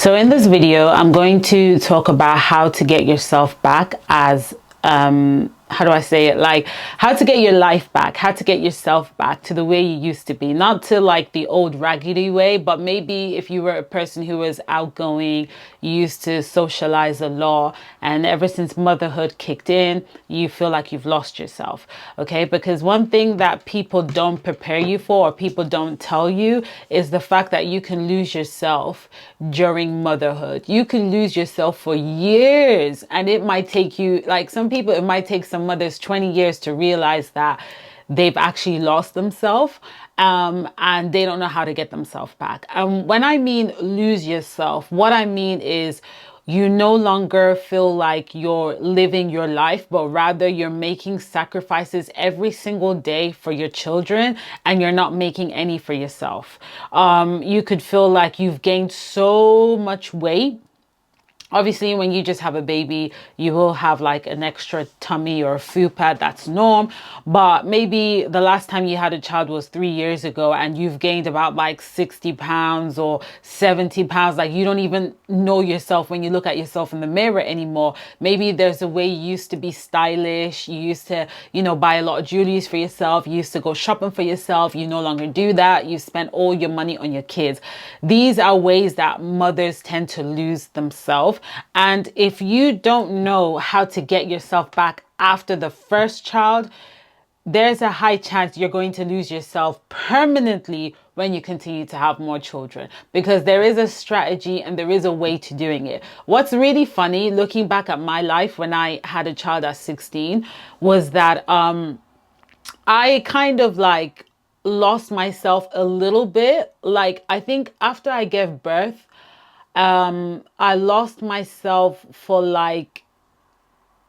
So in this video, I'm going to talk about how to get yourself back as, how do I say it? Like how to get your life back, how to get yourself back to the way you used to be, not to like the old raggedy way, but maybe if you were a person who was outgoing, you used to socialize a lot, and ever since motherhood kicked in, you feel like you've lost yourself. Okay, because one thing that people don't prepare you for, or people don't tell you, is the fact that you can lose yourself during motherhood. You can lose yourself for years, and it might take you, like some people, it might take some mothers 20 years to realize that they've actually lost themselves, and they don't know how to get themselves back. When I mean lose yourself, what I mean is you no longer feel like you're living your life, but rather you're making sacrifices every single day for your children, and you're not making any for yourself. You could feel like you've gained so much weight. Obviously, when you just have a baby, you will have like an extra tummy or a food pad, that's norm. But maybe the last time you had a child was 3 years ago, and you've gained about like 60 pounds or 70 pounds. Like you don't even know yourself when you look at yourself in the mirror anymore. Maybe there's a way you used to be stylish. You used to, buy a lot of jewelry for yourself. You used to go shopping for yourself. You no longer do that. You spend all your money on your kids. These are ways that mothers tend to lose themselves. And if you don't know how to get yourself back after the first child, there's a high chance you're going to lose yourself permanently when you continue to have more children, because there is a strategy and there is a way to doing it. What's really funny, looking back at my life when I had a child at 16, was that I kind of like lost myself a little bit. Like I think after I gave birth, I lost myself for like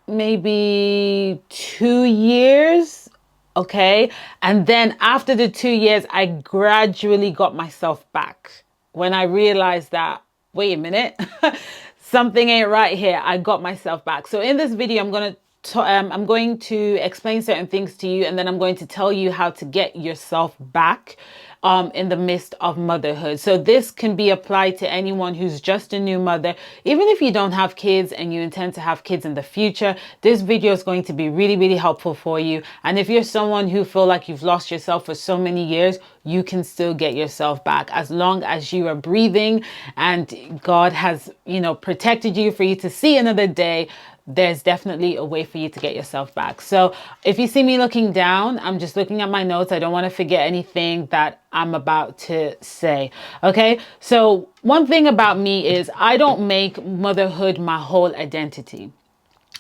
maybe 2 years. Okay. And then after the 2 years, I gradually got myself back when I realized that, wait a minute, something ain't right here. I got myself back. So in this video, I'm going to explain certain things to you, and then I'm going to tell you how to get yourself back in the midst of motherhood. So this can be applied to anyone who's just a new mother. Even if you don't have kids and you intend to have kids in the future, this video is going to be really, really helpful for you. And if you're someone who feel like you've lost yourself for so many years, you can still get yourself back as long as you are breathing and God has, protected you for you to see another day. There's definitely a way for you to get yourself back. So if you see me looking down, I'm just looking at my notes. I don't want to forget anything that I'm about to say. Okay. So one thing about me is I don't make motherhood my whole identity.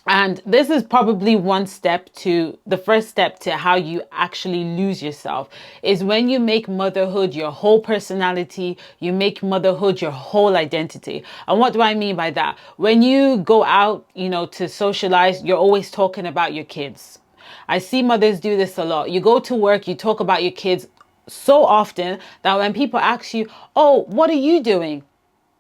And this is probably the first step to how you actually lose yourself, is when you make motherhood your whole personality, you make motherhood your whole identity. And what do I mean by that? When you go out, to socialize, you're always talking about your kids. I see mothers do this a lot. You go to work, you talk about your kids so often that when people ask you, oh, what are you doing?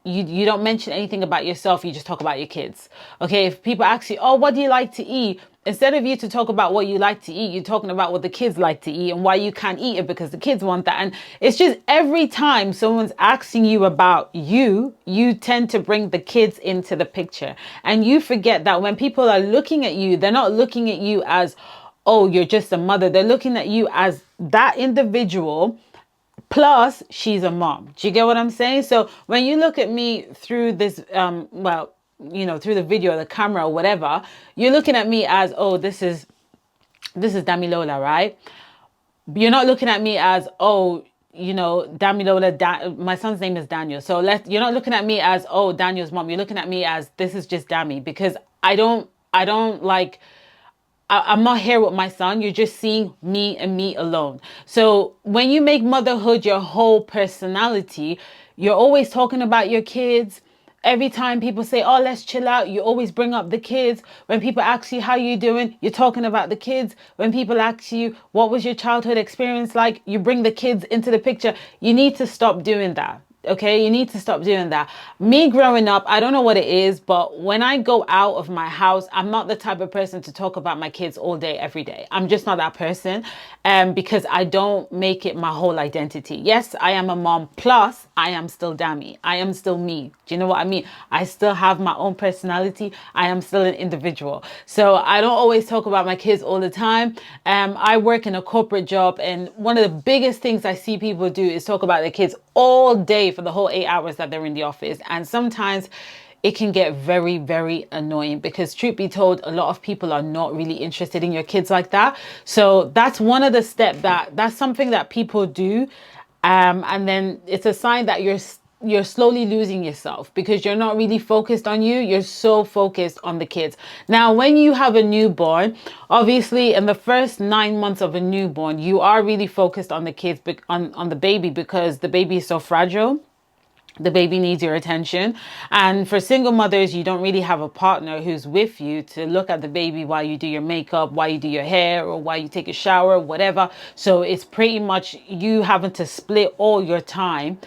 You don't mention anything about yourself. You just talk about your kids. Okay. If people ask you, oh, what do you like to eat? Instead of you to talk about what you like to eat, you're talking about what the kids like to eat and why you can't eat it because the kids want that. And it's just every time someone's asking you about you, you tend to bring the kids into the picture. And you forget that when people are looking at you, they're not looking at you as, oh, you're just a mother. They're looking at you as that individual. Plus, she's a mom. Do you get what I'm saying? So when you look at me through this, through the video, the camera, or whatever, you're looking at me as, oh, this is Damilola, right? You're not looking at me as, oh, Damilola, my son's name is Daniel. So you're not looking at me as, oh, Daniel's mom. You're looking at me as, this is just Dami, because I'm not here with my son. You're just seeing me and me alone. So when you make motherhood your whole personality, you're always talking about your kids. Every time people say, oh, let's chill out, you always bring up the kids. When people ask you how you doing, you're talking about the kids. When people ask you, what was your childhood experience like, you bring the kids into the picture. You need to stop doing that. Okay, you need to stop doing that. Me growing up, I don't know what it is, but when I go out of my house, I'm not the type of person to talk about my kids all day, every day. I'm just not that person. Because I don't make it my whole identity. Yes, I am a mom, plus I am still Dami. I am still me. Do you know what I mean? I still have my own personality. I am still an individual. So I don't always talk about my kids all the time. I work in a corporate job, and one of the biggest things I see people do is talk about their kids all day for the whole 8 hours that they're in the office. And sometimes it can get very, very annoying, because truth be told, a lot of people are not really interested in your kids like that. So that's one of the steps that's something that people do. And then it's a sign that you're slowly losing yourself, because you're not really focused on you. You're so focused on the kids. Now, when you have a newborn, obviously in the first 9 months of a newborn, you are really focused on the kids, on the baby, because the baby is so fragile. The baby needs your attention. And for single mothers, you don't really have a partner who's with you to look at the baby while you do your makeup, while you do your hair, or while you take a shower, whatever. So it's pretty much you having to split all your time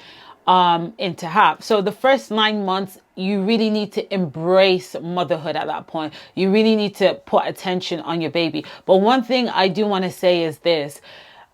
into half. So the first 9 months, you really need to embrace motherhood at that point. You really need to put attention on your baby. But one thing I do want to say is this.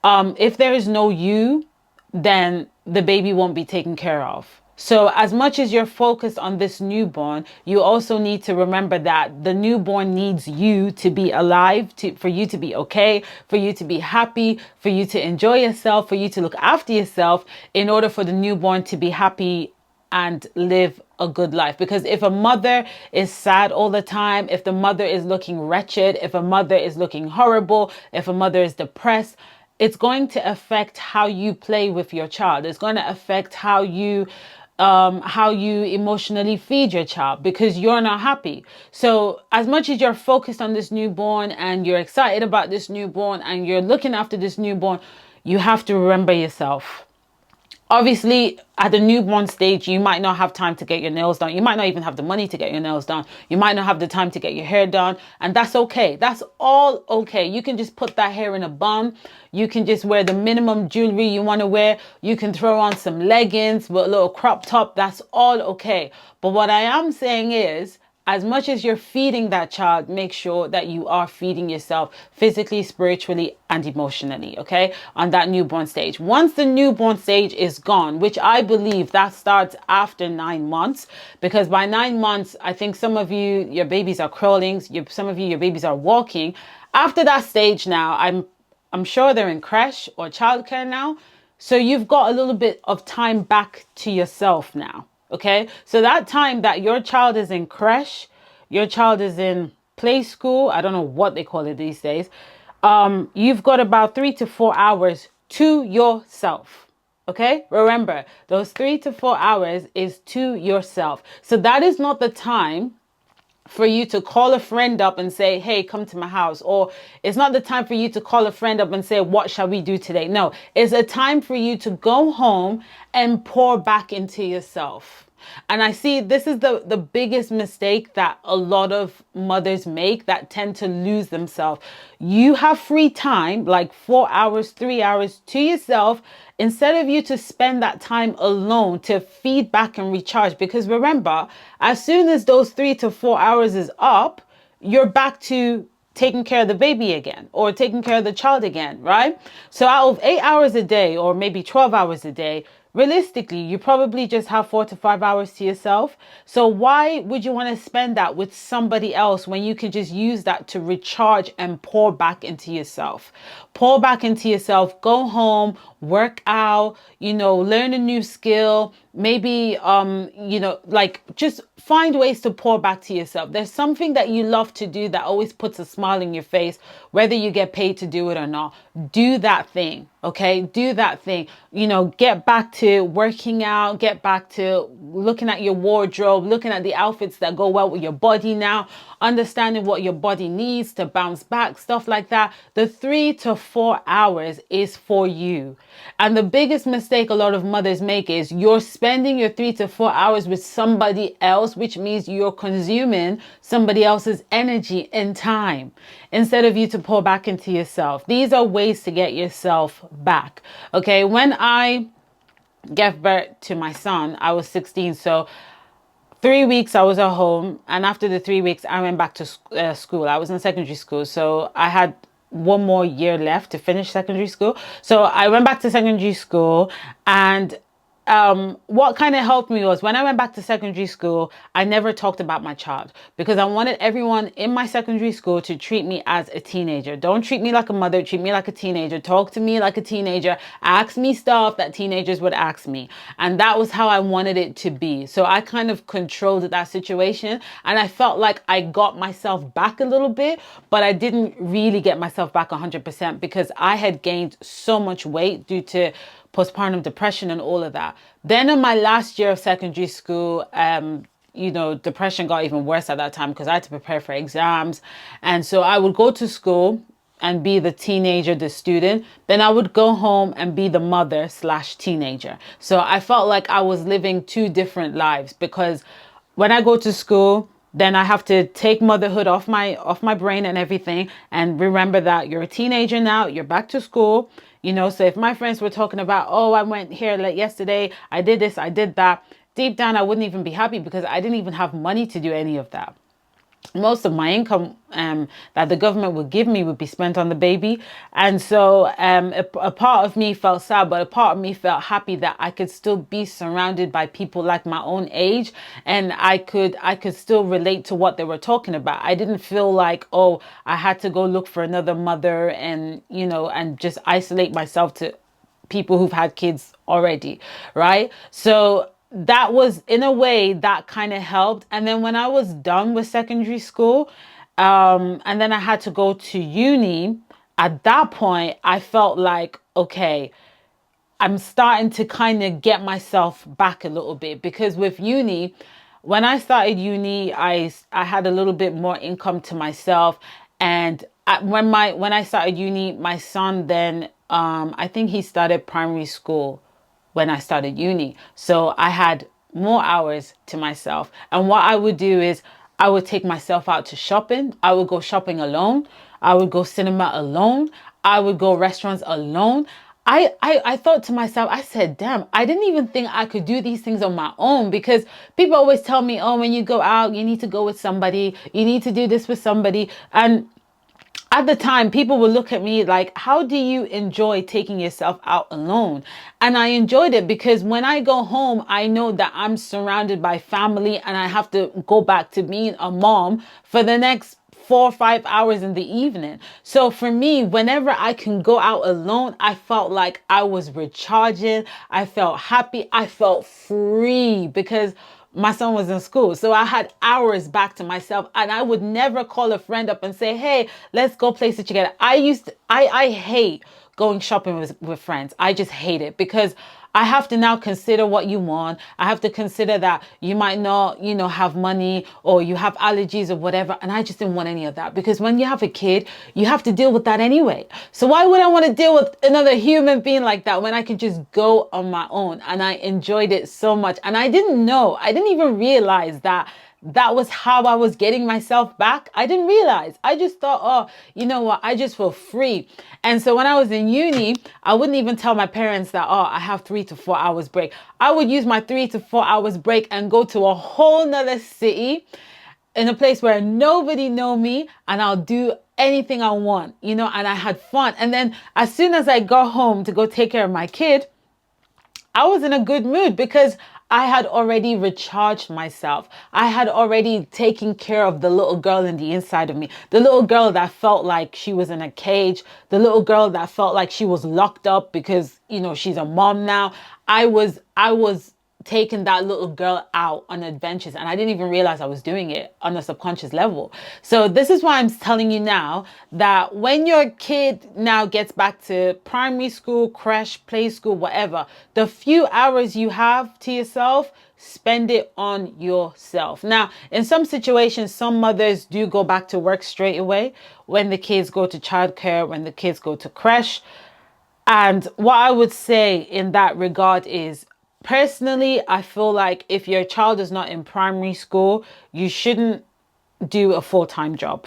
If there is no you, then the baby won't be taken care of. So as much as you're focused on this newborn, you also need to remember that the newborn needs you to be alive, for you to be okay, for you to be happy, for you to enjoy yourself, for you to look after yourself, in order for the newborn to be happy and live a good life. Because if a mother is sad all the time, if the mother is looking wretched, if a mother is looking horrible, if a mother is depressed, it's going to affect how you play with your child. It's going to affect how you emotionally feed your child, because you're not happy. So as much as you're focused on this newborn, and you're excited about this newborn, and you're looking after this newborn, you have to remember yourself. Obviously, at the newborn stage, you might not have time to get your nails done. You might not even have the money to get your nails done. You might not have the time to get your hair done. And that's okay. That's all okay. You can just put that hair in a bun. You can just wear the minimum jewelry you want to wear. You can throw on some leggings with a little crop top. That's all okay. But what I am saying is, as much as you're feeding that child, make sure that you are feeding yourself physically, spiritually, and emotionally, okay? On that newborn stage. Once the newborn stage is gone, which I believe that starts after 9 months, because by 9 months, I think some of you, your babies are crawling, some of you, your babies are walking. After that stage now, I'm sure they're in creche or childcare now. So you've got a little bit of time back to yourself now. Okay, so that time that your child is in creche, your child is in play school, I don't know what they call it these days, you've got about 3 to 4 hours to yourself. Okay, remember, those 3 to 4 hours is to yourself. So that is not the time for you to call a friend up and say, hey, come to my house. Or it's not the time for you to call a friend up and say, what shall we do today? No, it's a time for you to go home and pour back into yourself. And I see this is the biggest mistake that a lot of mothers make, that tend to lose themselves. You have free time, like 4 hours, 3 hours to yourself, instead of you to spend that time alone to feed back and recharge. Because remember, as soon as those 3 to 4 hours is up, you're back to taking care of the baby again, or taking care of the child again, right? So out of 8 hours a day, or maybe 12 hours a day, realistically, you probably just have 4 to 5 hours to yourself. So why would you want to spend that with somebody else when you could just use that to recharge and pour back into yourself? Pour back into yourself, go home, work out, learn a new skill, maybe, like just find ways to pour back to yourself. There's something that you love to do that always puts a smile in your face, whether you get paid to do it or not. Do that thing. Okay, do that thing. Get back to working out, get back to looking at your wardrobe, looking at the outfits that go well with your body now, understanding what your body needs to bounce back, stuff like that. The 3 to 4 hours is for you. And the biggest mistake a lot of mothers make is you're spending your 3 to 4 hours with somebody else, which means you're consuming somebody else's energy and time instead of you to pour back into yourself. These are ways to get yourself back. Okay, when I gave birth to my son, I was 16. So 3 weeks I was at home, and after the 3 weeks, I went back to school. I was in secondary school, so I had one more year left to finish secondary school. So I went back to secondary school, and what kind of helped me was when I went back to secondary school, I never talked about my child because I wanted everyone in my secondary school to treat me as a teenager. Don't treat me like a mother, treat me like a teenager. Talk to me like a teenager. Ask me stuff that teenagers would ask me. And that was how I wanted it to be. So I kind of controlled that situation, and I felt like I got myself back a little bit, but I didn't really get myself back 100% because I had gained so much weight due to postpartum depression and all of that. Then in my last year of secondary school, depression got even worse at that time because I had to prepare for exams. And so I would go to school and be the teenager, the student. Then I would go home and be the mother slash teenager. So I felt like I was living two different lives because when I go to school, then I have to take motherhood off my brain and everything, and remember that you're a teenager now, you're back to school. So if my friends were talking about, oh, I went here like yesterday, I did this, I did that, deep down I wouldn't even be happy because I didn't even have money to do any of that. Most of my income that the government would give me would be spent on the baby. And so a part of me felt sad, but a part of me felt happy that I could still be surrounded by people like my own age, and I could still relate to what they were talking about. I didn't feel like, oh, I had to go look for another mother and just isolate myself to people who've had kids already, right? So that was, in a way, that kind of helped. And then when I was done with secondary school, and then I had to go to uni, at that point, I felt like, okay, I'm starting to kind of get myself back a little bit because with uni, when I started uni, I had a little bit more income to myself, and when I started uni, my son then I think he started primary school when I started uni, so I had more hours to myself. And what I would do is I would take myself out to shopping. I would go shopping alone. I would go cinema alone. I would go restaurants alone. I thought to myself, I said, damn, I didn't even think I could do these things on my own because people always tell me, oh, when you go out, you need to go with somebody, you need to do this with somebody. And at the time, people would look at me like, how do you enjoy taking yourself out alone? And I enjoyed it because when I go home, I know that I'm surrounded by family and I have to go back to being a mom for the next 4 or 5 hours in the evening. So for me, whenever I can go out alone, I felt like I was recharging. I felt happy. I felt free because my son was in school. So I had hours back to myself, and I would never call a friend up and say, hey, let's go places together. I hate going shopping with friends. I just hate it because I have to now consider what you want. I have to consider that you might not, have money or you have allergies or whatever. And I just didn't want any of that because when you have a kid, you have to deal with that anyway. So why would I want to deal with another human being like that when I could just go on my own? And I enjoyed it so much. And I didn't even realize that was how I was getting myself back. I didn't realize. I just thought, oh, you know what? I just feel free. And so when I was in uni, I wouldn't even tell my parents that, oh, I have 3 to 4 hours break. I would use my 3 to 4 hours break and go to a whole nother city in a place where nobody know me, and I'll do anything I want, and I had fun. And then as soon as I got home to go take care of my kid, I was in a good mood because I had already recharged myself. I had already taken care of the little girl in the inside of me. The little girl that felt like she was in a cage. The little girl that felt like she was locked up because, she's a mom now. I was taking that little girl out on adventures, and I didn't even realize I was doing it on a subconscious level. So this is why I'm telling you now that when your kid now gets back to primary school, creche, play school, whatever, the few hours you have to yourself, spend it on yourself. Now, in some situations, some mothers do go back to work straight away when the kids go to childcare, when the kids go to creche. And what I would say in that regard is, personally, I feel like if your child is not in primary school, you shouldn't do a full-time job.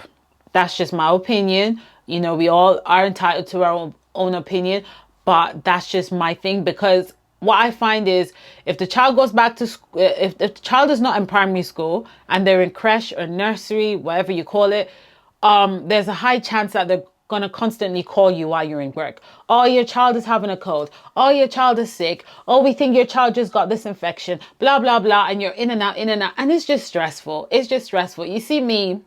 That's just my opinion. We all are entitled to our own opinion, but that's just my thing because what I find is if the child goes back to school, if the child is not in primary school and they're in creche or nursery, whatever you call it, there's a high chance that they're gonna constantly call you while you're in work. Oh, your child is having a cold. Oh, your child is sick. Oh, we think your child just got this infection. Blah, blah, blah. And you're in and out, in and out. And it's just stressful. It's just stressful. You see me,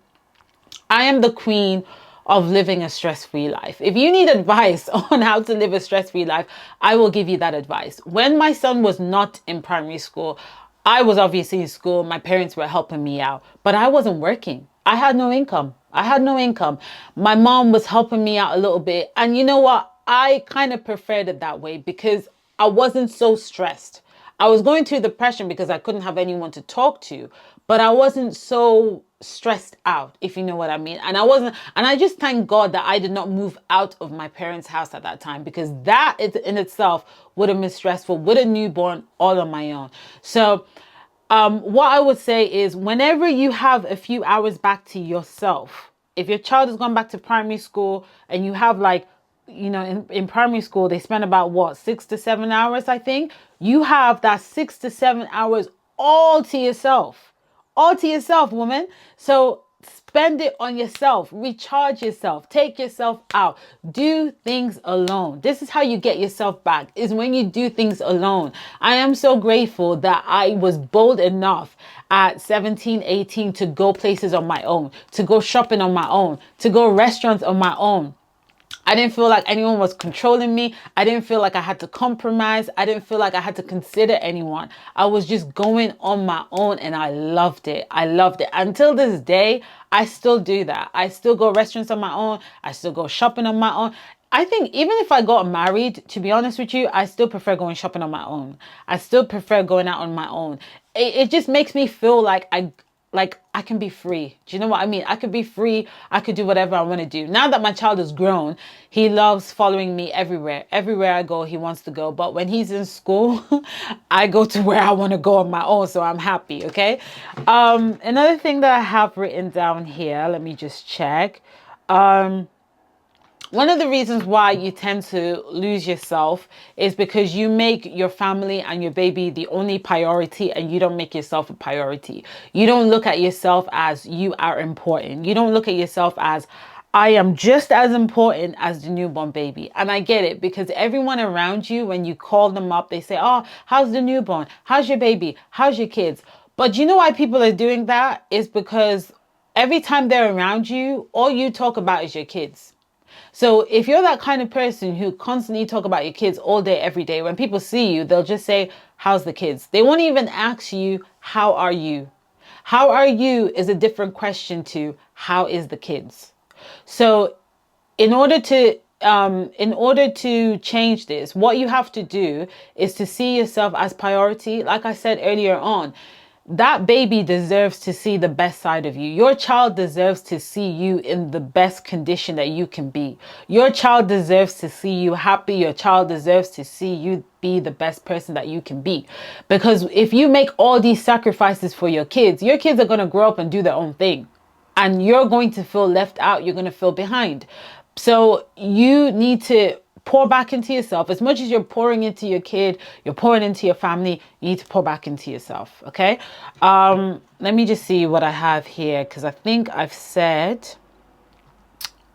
I am the queen of living a stress-free life. If you need advice on how to live a stress-free life, I will give you that advice. When my son was not in primary school, I was obviously in school. My parents were helping me out, but I wasn't working. I had no income. I had no income. My mom was helping me out a little bit. And you know what? I kind of preferred it that way because I wasn't so stressed. I was going through depression because I couldn't have anyone to talk to, but I wasn't so stressed out, if you know what I mean. And I just thank God that I did not move out of my parents' house at that time, because that in itself would have been stressful with a newborn all on my own. So what I would say is whenever you have a few hours back to yourself, if your child has gone back to primary school and you have like, you know, in primary school, they spend about what, 6 to 7 hours, I think. You have that 6 to 7 hours all to yourself, woman. So spend it on yourself, recharge yourself, take yourself out, do things alone. This is how you get yourself back, is when you do things alone. I am so grateful that I was bold enough at 17, 18 to go places on my own, to go shopping on my own, to go restaurants on my own. I didn't feel like anyone was controlling me. I didn't feel like I had to compromise. I didn't feel like I had to consider anyone. I was just going on my own and I loved it. I loved it. Until this day, I still do that. I still go restaurants on my own. I still go shopping on my own. I think even if I got married, to be honest with you, I still prefer going shopping on my own. I still prefer going out on my own. It just makes me feel like I can be free. Do you know what I mean? I could be free. I could do whatever I want to do. Now that my child is grown, he loves following me everywhere. Everywhere I go, he wants to go. But when he's in school, I go to where I want to go on my own. So I'm happy. Okay. Another thing that I have written down here, let me just check. One of the reasons why you tend to lose yourself is because you make your family and your baby the only priority and you don't make yourself a priority. You don't look at yourself as you are important. You don't look at yourself as I am just as important as the newborn baby. And I get it, because everyone around you, when you call them up, they say, oh, how's the newborn? How's your baby? How's your kids? But you know why people are doing that? Is because every time they're around you, all you talk about is your kids. So if you're that kind of person who constantly talk about your kids all day, every day, when people see you, they'll just say, how's the kids? They won't even ask you, how are you? How are you is a different question to how is the kids? So in order to change this, what you have to do is to see yourself as priority. Like I said earlier on, that baby deserves to see the best side of you. Your child deserves to see you in the best condition that you can be. Your child deserves to see you happy. Your child deserves to see you be the best person that you can be. Because if you make all these sacrifices for your kids are going to grow up and do their own thing. And you're going to feel left out. You're going to feel behind. So you need to pour back into yourself. As much as you're pouring into your kid, you're pouring into your family, you need to pour back into yourself. Okay. Let me just see what I have here, because I think I've said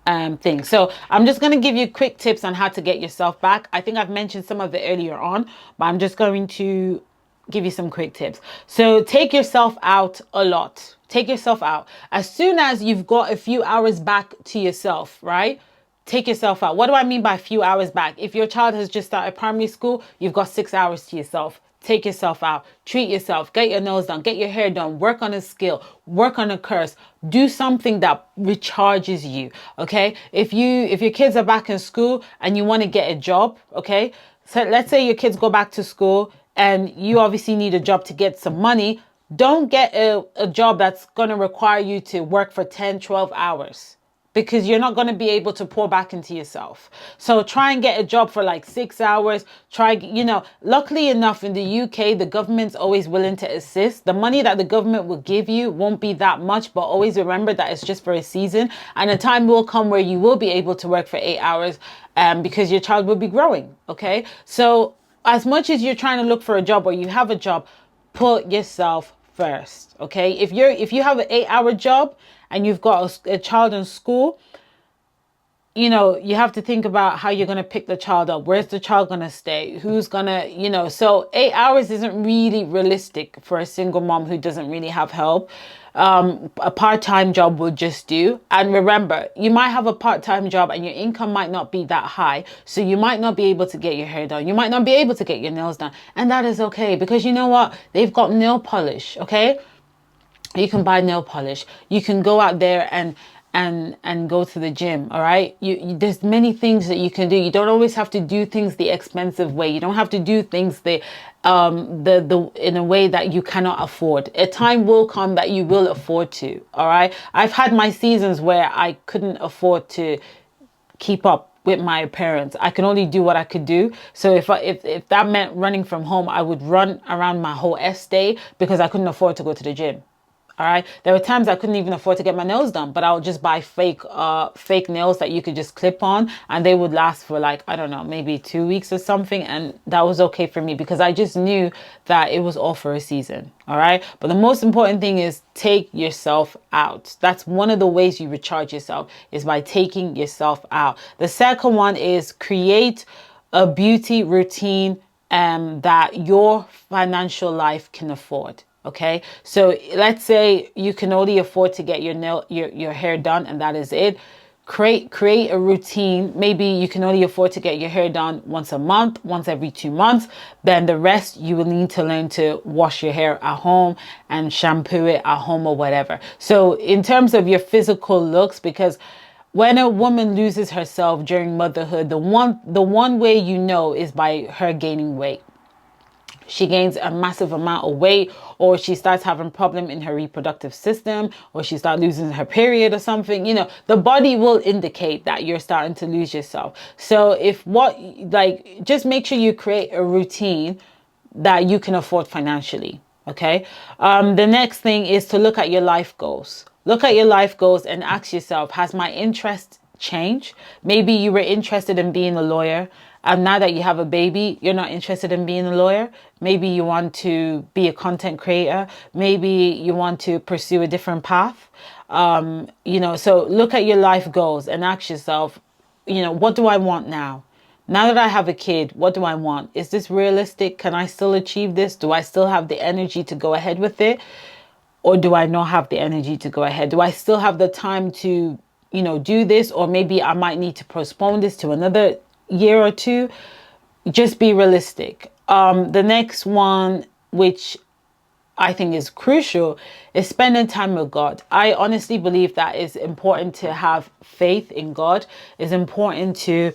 things. So I'm just going to give you quick tips on how to get yourself back. I think I've mentioned some of it earlier on, but I'm just going to give you some quick tips. So take yourself out a lot. Take yourself out. As soon as you've got a few hours back to yourself, right? Take yourself out. What do I mean by a few hours back? If your child has just started primary school, you've got 6 hours to yourself. Take yourself out. Treat yourself. Get your nails done. Get your hair done. Work on a skill. Work on a course. Do something that recharges you. Okay? If your kids are back in school and you want to get a job, okay? So let's say your kids go back to school and you obviously need a job to get some money. Don't get a job that's going to require you to work for 10, 12 hours. Because you're not going to be able to pour back into yourself. So try and get a job for like 6 hours. Luckily enough in the UK, the government's always willing to assist. The money that the government will give you won't be that much, but always remember that it's just for a season. And a time will come where you will be able to work for 8 hours because your child will be growing. Okay. So as much as you're trying to look for a job or you have a job, put yourself first. Okay, if you have an 8-hour job and you've got a child in school, you know, you have to think about how you're going to pick the child up. Where's the child going to stay? Who's going to, you know, so 8 hours isn't really realistic for a single mom who doesn't really have help. A part-time job will just do. And remember, you might have a part-time job and your income might not be that high. So you might not be able to get your hair done. You might not be able to get your nails done. And that is okay, because you know what? They've got nail polish, okay? You can buy nail polish. You can go out there and go to the gym. All right, there's many things that you can do. You don't always have to do things the expensive way. You don't have to do things the in a way that you cannot afford. A time will come that you will afford to. All right, I've had my seasons where I couldn't afford to keep up with my parents. I can only do what I could do. So if that meant running from home, I would run around my whole estate because I couldn't afford to go to the gym. All right. There were times I couldn't even afford to get my nails done, but I would just buy fake nails that you could just clip on, and they would last for like, I don't know, maybe 2 weeks or something. And that was okay for me because I just knew that it was all for a season. All right. But the most important thing is take yourself out. That's one of the ways you recharge yourself, is by taking yourself out. The second one is create a beauty routine that your financial life can afford. Okay, so let's say you can only afford to get your hair done, and that is it. Create a routine. Maybe you can only afford to get your hair done once a month, once every 2 months. Then the rest you will need to learn to wash your hair at home and shampoo it at home or whatever. So in terms of your physical looks, because when a woman loses herself during motherhood, the one way you know is by her gaining weight. She gains a massive amount of weight, or she starts having problem in her reproductive system, or she starts losing her period or something, you know, the body will indicate that you're starting to lose yourself. So just make sure you create a routine that you can afford financially. Okay. The next thing is to look at your life goals. Look at your life goals and ask yourself, has my interest changed? Maybe you were interested in being a lawyer, and now that you have a baby, you're not interested in being a lawyer. Maybe you want to be a content creator. Maybe you want to pursue a different path. You know, so look at your life goals and ask yourself, you know, what do I want now? Now that I have a kid, what do I want? Is this realistic? Can I still achieve this? Do I still have the energy to go ahead with it? Or do I not have the energy to go ahead? Do I still have the time to, you know, do this? Or maybe I might need to postpone this to another year or two. Just be realistic. The next one, which I think is crucial, is spending time with God. I honestly believe that it's important to have faith in God. It's important to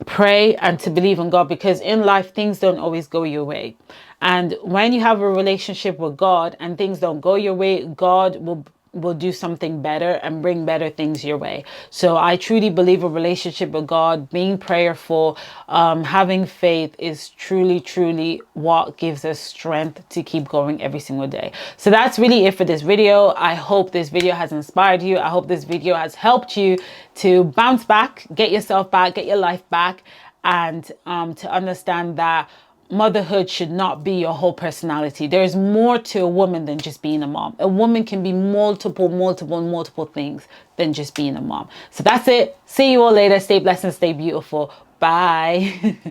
pray and to believe in God, because in life things don't always go your way. And when you have a relationship with God and things don't go your way, God will do something better and bring better things your way. So I truly believe a relationship with God, being prayerful, having faith is truly what gives us strength to keep going every single day. So that's really it for this video. I hope this video has inspired you. I hope this video has helped you to bounce back, get yourself back, get your life back, and to understand that motherhood should not be your whole personality. There is more to a woman than just being a mom. A woman can be multiple things than just being a mom. So that's it. See you all later. Stay blessed and stay beautiful. Bye.